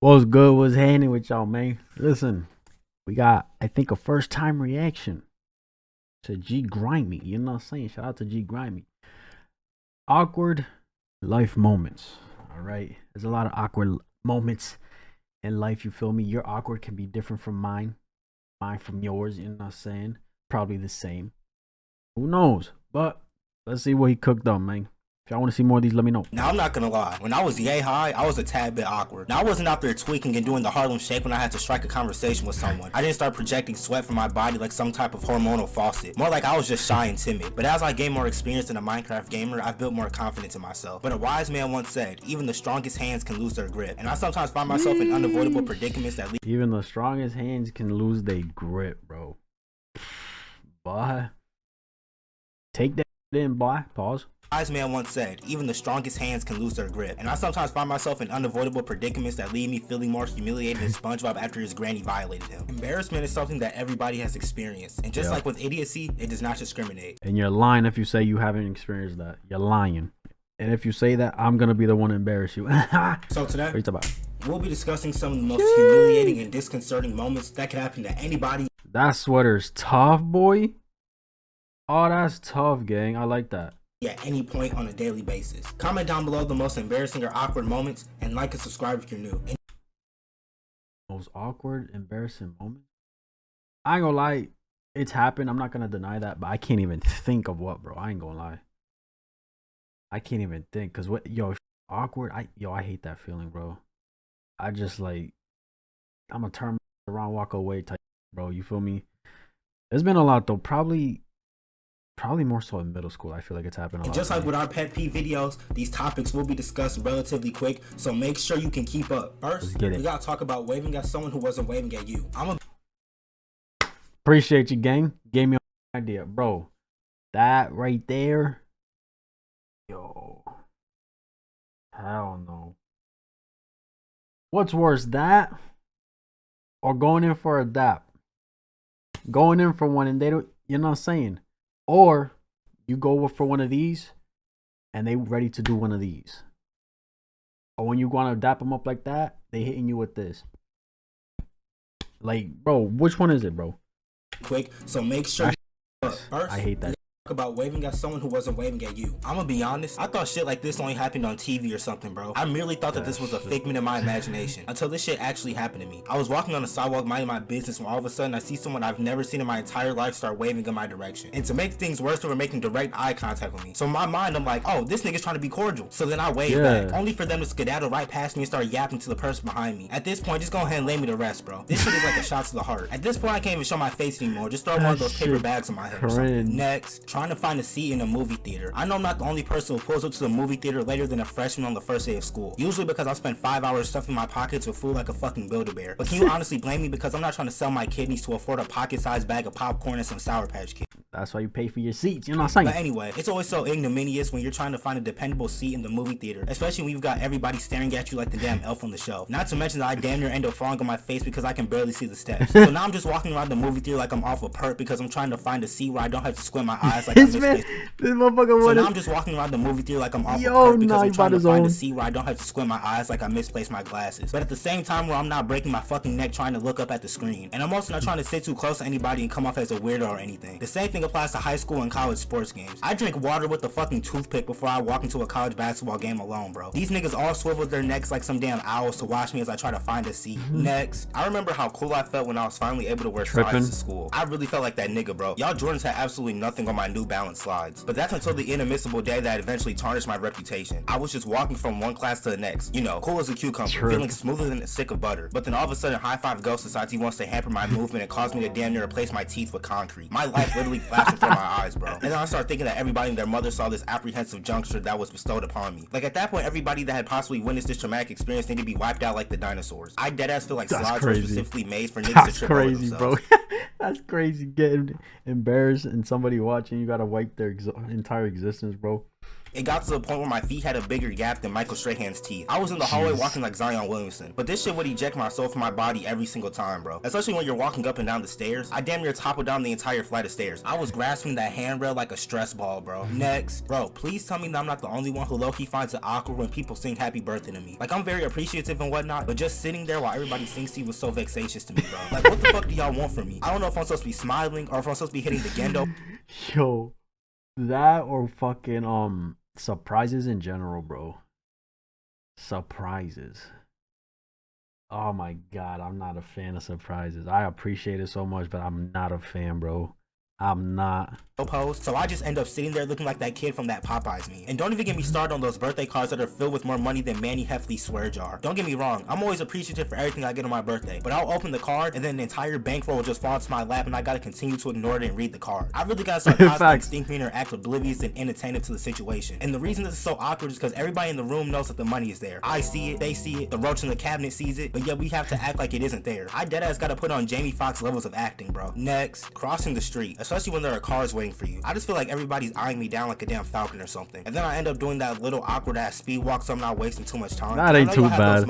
What's good? What's happening with y'all, man? Listen, we got, I think, a first time reaction to ggrimey. You know what I'm saying? Shout out to ggrimey. Awkward life moments. All right. There's a lot of awkward moments in life. You feel me? Your awkward can be different from mine, mine from yours. You know what I'm saying? Probably the same. Who knows? But let's see what he cooked up, man. If y'all want to see more of these, let me know. Now, I'm not gonna lie. When I was yay high, I was a tad bit awkward. Now, I wasn't out there tweaking and doing the Harlem Shake when I had to strike a conversation with someone. I didn't start projecting sweat from my body like some type of hormonal faucet. More like I was just shy and timid. But as I gained more experience in a Minecraft gamer, I've built more confidence in myself. But a wise man once said, even the strongest hands can lose their grip. And I sometimes find myself in unavoidable predicaments that lead. Even the strongest hands can lose their grip, bro. Boy. Take that in, boy. Pause. Wise man once said, even the strongest hands can lose their grip. And I sometimes find myself in unavoidable predicaments that leave me feeling more humiliated than SpongeBob after his granny violated him. Embarrassment is something that everybody has experienced. And just like with idiocy, it does not discriminate. And you're lying if you say you haven't experienced that. You're lying. And if you say that, I'm going to be the one to embarrass you. So today, what are you talking about? We'll be discussing some of the most humiliating and disconcerting moments that could happen to anybody. That sweater's tough, boy. Oh, that's tough, gang. I like that. At any point on a daily basis. Comment down below the most embarrassing or awkward moments, and like and subscribe if you're new. Most awkward, embarrassing moment? I ain't gonna lie, it's happened. I'm not gonna deny that, but I can't even think of what, bro. I ain't gonna lie. I can't even think, cause what, awkward. I hate that feeling, bro. I just like, I'm gonna turn around, walk away, type, bro. You feel me? There's been a lot though. Probably more so in middle school. I feel like it's happened a lot. And just like with our pet peeve videos, these topics will be discussed relatively quick, so make sure you can keep up. First, we gotta talk about waving at someone who wasn't waving at you. Appreciate you, gang. Gave me an idea, bro. That right there, yo, hell no. What's worse, that or going in for a dap? Going in for one and they don't, you know what I'm saying? Or you go for one of these and they ready to do one of these. Or when you want to dap them up like that, they hitting you with this. Like, bro, which one is it, bro? Quick, so make sure first, I hate that. About waving at someone who wasn't waving at you. I'm gonna be honest, I thought shit like this only happened on TV or something, bro. I merely thought that this was a figment of my imagination until this shit actually happened to me. I was walking on the sidewalk minding my business when all of a sudden I see someone I've never seen in my entire life start waving in my direction. And to make things worse, they were making direct eye contact with me. So in my mind, I'm like, oh, this nigga's trying to be cordial. So then I wave back, only for them to skedaddle right past me and start yapping to the person behind me. At this point, just go ahead and lay me to rest, bro. This shit is like a shot to the heart. At this point, I can't even show my face anymore. Just throw one of those paper bags on my head or something. Next, trying to find a seat in a movie theater. I know I'm not the only person who pulls up to the movie theater later than a freshman on the first day of school. Usually because I spent 5 hours stuffing my pockets with food like a fucking Build-A-Bear. But can you honestly blame me because I'm not trying to sell my kidneys to afford a pocket-sized bag of popcorn and some Sour Patch Kids? That's why you pay for your seats, you know what I'm saying? But anyway, it's always so ignominious when you're trying to find a dependable seat in the movie theater, especially when you've got everybody staring at you like the damn elf on the shelf. Not to mention that I damn near end up falling on my face because I can barely see the steps. So now I'm just walking around the movie theater like I'm off a perk because I'm trying to find a seat where I don't have to squint my eyes like this motherfucker. So now I'm just walking around the movie theater like I'm off a perk because I'm trying to find a seat where I don't have to squint my eyes like I misplaced my glasses. But at the same time where I'm not breaking my fucking neck trying to look up at the screen. And I'm also not trying to sit too close to anybody and come off as a weirdo or anything. The same thing applies to high school and college sports games. I drink water with a fucking toothpick before I walk into a college basketball game alone, bro. These niggas all swivel their necks like some damn owls to watch me as I try to find a seat. Next, I remember how cool I felt when I was finally able to wear slides to school. I really felt like that nigga, bro. Y'all Jordans had absolutely nothing on my New Balance slides. But that's until the inadmissible day that eventually tarnished my reputation. I was just walking from one class to the next. You know, cool as a cucumber, feeling smoother than a stick of butter. But then all of a sudden, High Five Ghost decides he wants to hamper my movement and cause me to damn near replace my teeth with concrete. My life literally flashed before my eyes, bro. And then I started thinking that everybody and their mother saw this apprehensive juncture that was bestowed upon me. Like at that point, everybody that had possibly witnessed this traumatic experience needed to be wiped out like the dinosaurs. I deadass feel like slides were specifically made for niggas to trip over themselves. Bro. That's crazy. Getting embarrassed and somebody watching, you gotta wipe their entire existence, bro. It got to the point where my feet had a bigger gap than Michael Strahan's teeth. I was in the hallway walking like Zion Williamson, but this shit would eject my soul from my body every single time, bro. Especially when you're walking up and down the stairs. I damn near toppled down the entire flight of stairs. I was grasping that handrail like a stress ball, bro. Next. Bro, please tell me that I'm not the only one who low-key finds it awkward when people sing happy birthday to me. Like, I'm very appreciative and whatnot, but just sitting there while everybody sings to you was so vexatious to me, bro. Like, what the fuck do y'all want from me? I don't know if I'm supposed to be smiling or if I'm supposed to be hitting the gendo. Yo, that or fucking surprises in general, bro. Surprises. Oh my god, I'm not a fan of surprises. I appreciate it so much, but I'm not a fan, bro. I'm not. So I just end up sitting there looking like that kid from that Popeyes meme. And don't even get me started on those birthday cards that are filled with more money than Manny Heffley's swear jar. Don't get me wrong, I'm always appreciative for everything I get on my birthday, but I'll open the card and then the entire bankroll will just fall into my lap and I gotta continue to ignore it and read the card. I really gotta start constantly thinking or act oblivious and inattentive to the situation. And the reason this is so awkward is because everybody in the room knows that the money is there. I see it, they see it, the roach in the cabinet sees it, but yet we have to act like it isn't there. I deadass gotta put on Jamie Foxx levels of acting, bro. Next, crossing the street, especially when there are cars waiting for you. I just feel like everybody's eyeing me down like a damn falcon or something. And then I end up doing that little awkward ass speed walk so I'm not wasting too much time. That ain't too bad.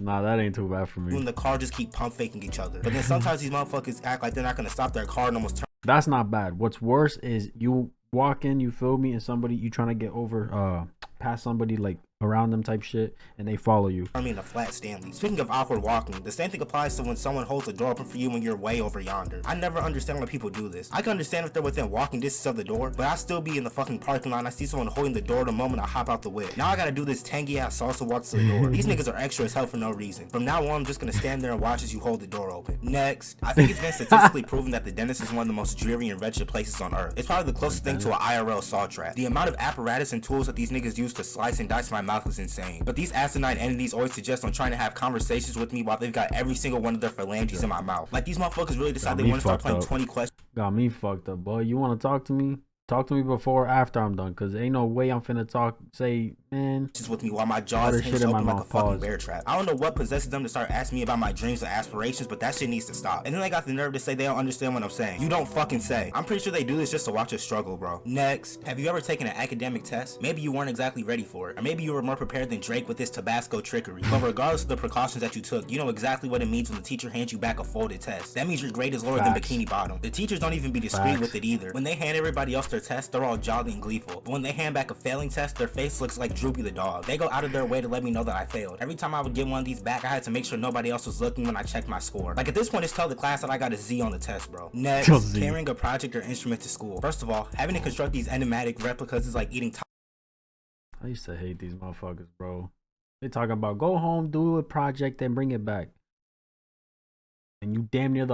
Nah, that ain't too bad for me. When the car just keep pump faking each other. But then sometimes these motherfuckers act like they're not gonna stop their car and almost turn. That's not bad. What's worse is you walk in, you feel me, and somebody, you trying to get over past somebody like around them type shit, and they follow you. I mean, a flat Stanley. Speaking of awkward walking, the same thing applies to when someone holds the door open for you when you're way over yonder. I never understand why people do this. I can understand if they're within walking distance of the door, but I still be in the fucking parking lot and I see someone holding the door the moment I hop out the whip. Now I gotta do this tangy ass salsa walk to the door. These niggas are extra as hell for no reason. From now on, I'm just gonna stand there and watch as you hold the door open. Next, I think it's been statistically proven that the dentist is one of the most dreary and wretched places on earth. It's probably the closest thing to an IRL saw trap. The amount of apparatus and tools that these niggas use to slice and dice my mouth is insane. But these asinine entities always suggest on trying to have conversations with me while they've got every single one of their phalanges in my mouth. Like, these motherfuckers really decide they want to start playing 20 questions. Got me fucked up, boy. You want to talk to me? Talk to me before or after I'm done, cause ain't no way I'm finna say, man. Just with me while my jaws hinge open like a fucking bear trap. I don't know what possesses them to start asking me about my dreams and aspirations, but that shit needs to stop. And then they got the nerve to say they don't understand what I'm saying. You don't fucking say. I'm pretty sure they do this just to watch us struggle, bro. Next, have you ever taken an academic test? Maybe you weren't exactly ready for it, or maybe you were more prepared than Drake with his Tabasco trickery. But regardless of the precautions that you took, you know exactly what it means when the teacher hands you back a folded test. That means your grade is lower than Bikini Bottom. The teachers don't even be discreet with it either. When they hand everybody else their test, they're all jolly and gleeful. But when they hand back a failing test, their face looks like Droopy the dog. They go out of their way to let me know that I failed. Every time I would get one of these back, I had to make sure nobody else was looking when I checked my score. Like, at this point, it's tell the class that I got a Z on the test, bro. Next, carrying a project or instrument to school. First of all, having to construct these enigmatic replicas is like eating I used to hate these motherfuckers, bro. They talking about go home, do a project, and bring it back. And you damn near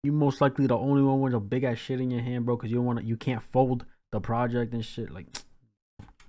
you most likely the only one with a big ass shit in your hand, bro, because you can't fold the project and shit. Like,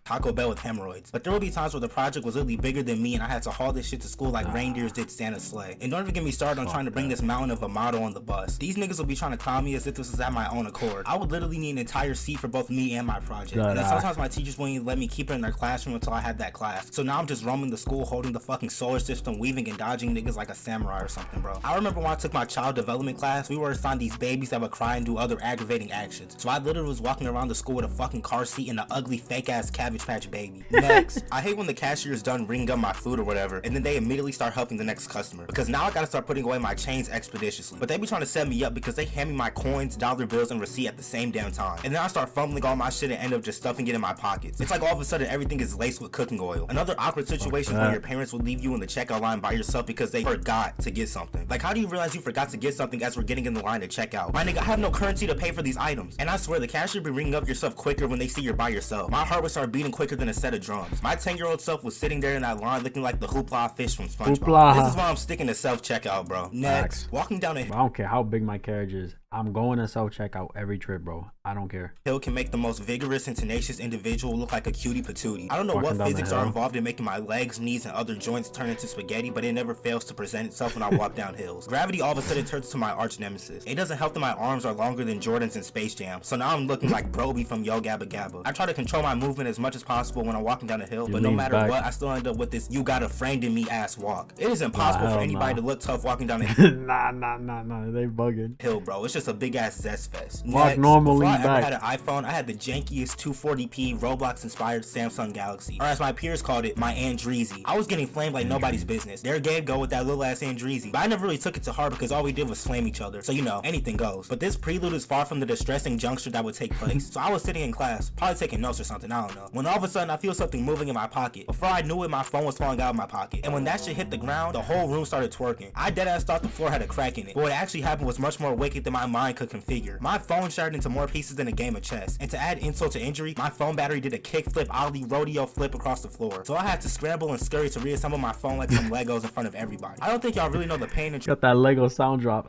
Taco Bell with hemorrhoids. But there will be times where the project was literally bigger than me and I had to haul this shit to school like reindeers did Santa's sleigh. And don't even get me started on trying to bring this mountain of a model on the bus. These niggas will be trying to clown me as if this was at my own accord. I would literally need an entire seat for both me and my project. And then sometimes my teachers wouldn't even let me keep it in their classroom until I had that class. So now I'm just roaming the school holding the fucking solar system, weaving and dodging niggas like a samurai or something, bro. I remember when I took my child development class, we were assigned these babies that would cry and do other aggravating actions. So I literally was walking around the school with a fucking car seat and an ugly fake ass Cabbage Patch baby. Next, I hate when the cashier is done ringing up my food or whatever, and then they immediately start helping the next customer. Because now I gotta start putting away my change expeditiously. But they be trying to set me up because they hand me my coins, dollar bills, and receipt at the same damn time. And then I start fumbling all my shit and end up just stuffing it in my pockets. It's like all of a sudden everything is laced with cooking oil. Another awkward situation where your parents will leave you in the checkout line by yourself because they forgot to get something. Like, how do you realize you forgot to get something as we're getting in the line to check out? My nigga, I have no currency to pay for these items. And I swear the cashier be ringing up your stuff quicker when they see you're by yourself. My heart would start beating quicker than a set of drums. My 10-year-old self was sitting there in that line looking like the hoopla fish from SpongeBob. This is why I'm sticking to self-checkout, bro. Next, walking down a hill. I don't care how big my carriage is. I'm going to self-checkout every trip, bro. I don't care. Hill can make the most vigorous and tenacious individual look like a cutie patootie. I don't know what physics are involved in making my legs, knees, and other joints turn into spaghetti, but it never fails to present itself when I walk down hills. Gravity all of a sudden turns to my arch nemesis. It doesn't help that my arms are longer than Jordan's in Space Jam, so now I'm looking like Broby from Yo Gabba Gabba. I try to control my movement as much as possible when I'm walking down a hill, but no matter what, I still end up with this you got a friend in me ass walk. It is impossible for anybody to look tough walking down a hill. Nah, they bugging. Hill, bro. It's just a big ass zest fest. Mark Next, normally before I ever back. had an iPhone, I had the jankiest 240p Roblox inspired Samsung Galaxy, or as my peers called it, my Andreezy. I was getting flamed like nobody's business. There Gabe go with that little ass Andreezy, but I never really took it to heart because all we did was flame each other, so you know, anything goes. But this prelude is far from the distressing juncture that would take place. So I was sitting in class, probably taking notes or something, I don't know, when all of a sudden I feel something moving in my pocket. Before I knew it, my phone was falling out of my pocket, and when that shit hit the ground, the whole room started twerking. I deadass thought the floor had a crack in it, but what actually happened was much more wicked than my mind could configure. My phone shattered into more pieces than a game of chess, and to add insult to injury, my phone battery did a kickflip ollie rodeo flip across the floor. So I had to scramble and scurry to reassemble my phone like some Legos in front of everybody. I don't think y'all really know the pain and Got that Lego sound drop.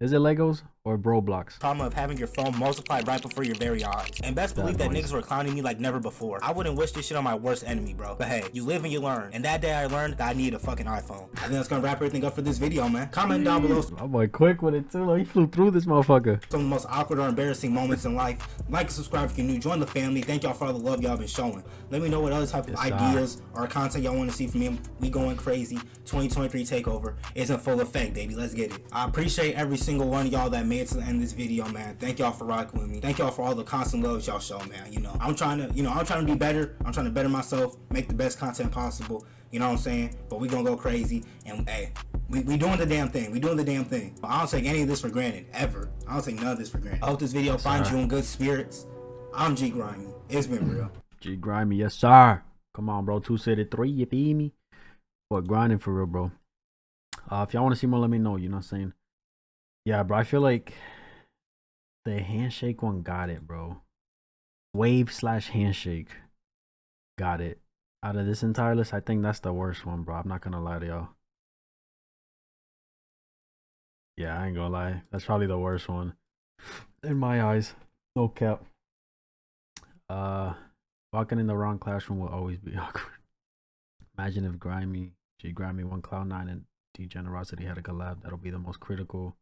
Is it Legos or Roblox? trauma of having your phone multiplied right before your very eyes. And best believe that niggas were clowning me like never before. I wouldn't wish this shit on my worst enemy, bro. But hey, you live and you learn. And that day I learned that I needed a fucking iPhone. I think that's gonna wrap everything up for this video, man. Comment down below My boy quick with it too. Like, he flew through this motherfucker. some of the most awkward or embarrassing moments in life. Like and subscribe if you're new. Join the family. Thank y'all for all the love y'all been showing. Let me know what other type of ideas or content y'all want to see from me. We going crazy. 2023 takeover is in full effect, baby. Let's get it. I appreciate every single one of y'all that made it to the end of this video, man. Thank y'all for rocking with me. Thank y'all for all the constant love y'all show, man. You know, I'm trying to be better. I'm trying to better myself, make the best content possible. You know what I'm saying? But we gonna go crazy, and hey, we doing the damn thing. We doing the damn thing. I don't take any of this for granted, ever. I don't take none of this for granted. I hope this video finds you in good spirits. I'm ggrimey. It's been real. ggrimey, yes sir. Come on, bro. 273, you feel me? Boy, grinding for real, bro. If y'all want to see more, let me know. You know what I'm saying? Yeah, bro. I feel like the handshake one got it, bro. Wave/handshake got it. Out of this entire list, I think that's the worst one, bro. I'm not gonna lie to y'all. Yeah, I ain't gonna lie. That's probably the worst one in my eyes. No cap. Walking in the wrong classroom will always be awkward. Imagine if ggrimey, one Cloud9 and Degenerosity had a collab. That'll be the most critical,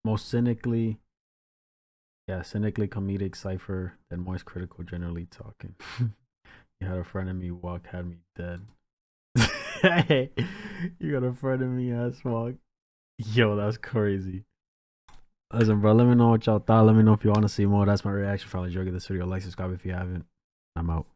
most cynically comedic cipher than most critical generally talking. You had a friend of me walk, had me dead. Hey, you got a friend of me ass walk. Yo, that's crazy. Listen, bro, let me know what y'all thought. Let me know if you want to see more. That's my reaction. Probably enjoyed this video. Like, subscribe if you haven't. I'm out.